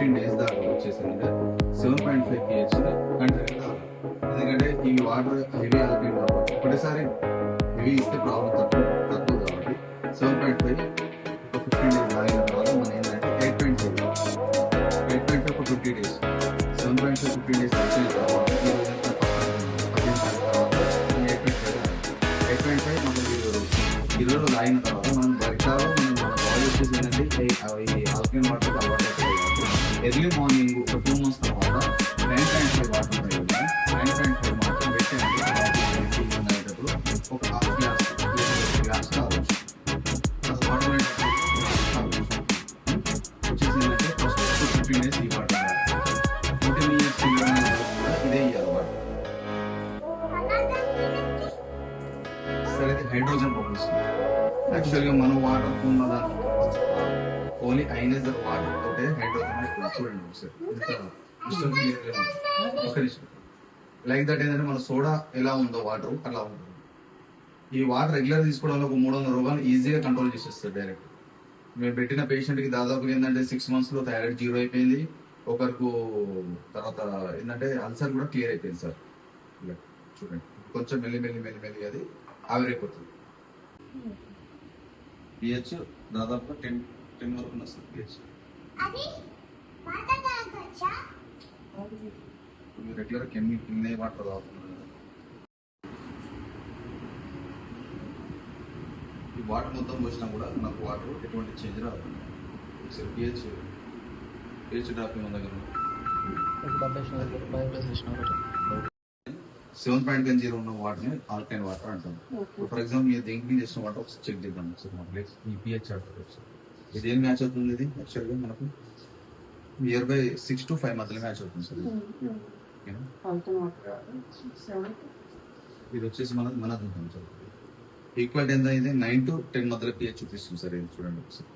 15 days దాకా వచ్చేసిందంటే 7.5 pH continue తాగాలి. ఎందుకంటే ఈ వాటర్ హెవీ ఆల్కలైన్ కాబట్టి ఒకటేసారి హెవీ ఇస్తే ప్రాబ్లం తక్కువ కాబట్టి 7.5 ఒక 15 days తాగిన తర్వాత మనం ఏంటంటే 8.5 ఒక 50 days 7.5 15 days అయిపోయిన తర్వాత 8.5 మనం 20 రోజులు తాగిన తర్వాత మనం బయట మన బాడీ వచ్చేసి ఏంటంటే ఆల్కలైన్ వాటర్ అలవాటు అవుతుంది. ఎర్లీ మార్నింగ్ ఒక 2 months తర్వాత 9.5 వాటర్ ఉంటాయి కదా, 9.5 మాత్రం పెట్టేయండి. ఉండేటప్పుడు ఒక హాఫ్ గ్లాస్ తాగొచ్చు. వాటర్ వచ్చేసి ఏంటంటే ఫస్ట్ 15 days ఈ వాటర్ 14 years కూడా ఇదే ఇవ్వాలి వాటర్. సరే, హైడ్రోజన్ బబుల్స్ యాక్చువల్గా మనం వాటర్ ఉన్న దాంట్లో ఓన్లీ ఐనైజర్ వాటర్ తోటే హైడ్రోజన్ చూడండి ఒక నిమిషం. లైక్ దట్ ఏంటంటే మన సోడా ఎలా ఉందో వాటర్ అలా ఉంటుంది. ఈ వాటర్ రెగ్యులర్ తీసుకోవడంలో ఒక 300 రోగాలు ఈజీగా కంట్రోల్ చేసేస్తారు డైరెక్ట్. మేము పెట్టిన పేషెంట్ కి దాదాపు ఏంటంటే 6 months లో థైరాయిడ్ 0 అయిపోయింది. ఒకరికి తర్వాత ఏంటంటే అల్సర్ కూడా క్లియర్ అయిపోయింది సార్. చూడండి కొంచెం మెల్లి అది ఆవిరైపోతుంది. పిహెచ్ దాదాపుగా 10 వరకు ఉంది సార్ పిహెచ్. మీరు రెగ్యులర్ కింద వాటర్ తాగుతున్నారు కదా, ఈ వాటర్ మొత్తం పోసినా కూడా నాకు వాటర్ ఎటువంటి చేంజ్ రాదు. ఒకసారి పిహెచ్ డ్రాపింగ్ ఉంది దగ్గర 7.0 ఉన్న వాటర్ని ఆల్కలైన్ వాటర్ అంటాం. ఫర్ ఎగ్జాంపుల్ ఈ డ్రింక్ చేసిన వాటర్ ఒకసారి చెక్ చేద్దాం. ఈ పిహెచ్ ఇది ఏం మ్యాచ్ అవుతుంది? ఇది యాక్చువల్గా మనకు నియర్ బై 6 to 5 మధ్యలో మ్యాచ్ అవుతుంది సార్. ఇది వచ్చేసి మన చూద్దాం సార్. ఈక్వల్ ఎంత ఇది 9 to 10 మధ్యలో పిహెచ్ చూపిస్తుంది సార్. ఇది చూడండి ఒకసారి.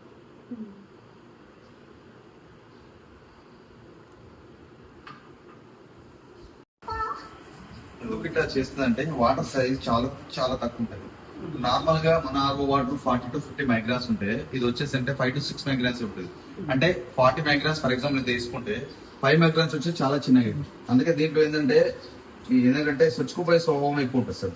ఎందుకు ఇట్లా చేస్తుందంటే వాటర్ సైజ్ చాలా తక్కువ ఉంటుంది. నార్మల్ గా మన ఆర్ఓ వాటర్ 40 to 50 మైగ్రామ్స్ ఉంటే ఇది వచ్చేసి అంటే 5 to 6 మైగ్రామ్స్ ఉంటుంది. అంటే 40 మైగ్రామ్స్ ఫర్ ఎగ్జాంపుల్ తీసుకుంటే 5 మైగ్రామ్స్ వచ్చి చాలా చిన్నగా. అందుకే దీంట్లో ఏంటంటే స్వచ్ఛకుపోయే స్వభావం ఎక్కువ ఉంటుంది సార్.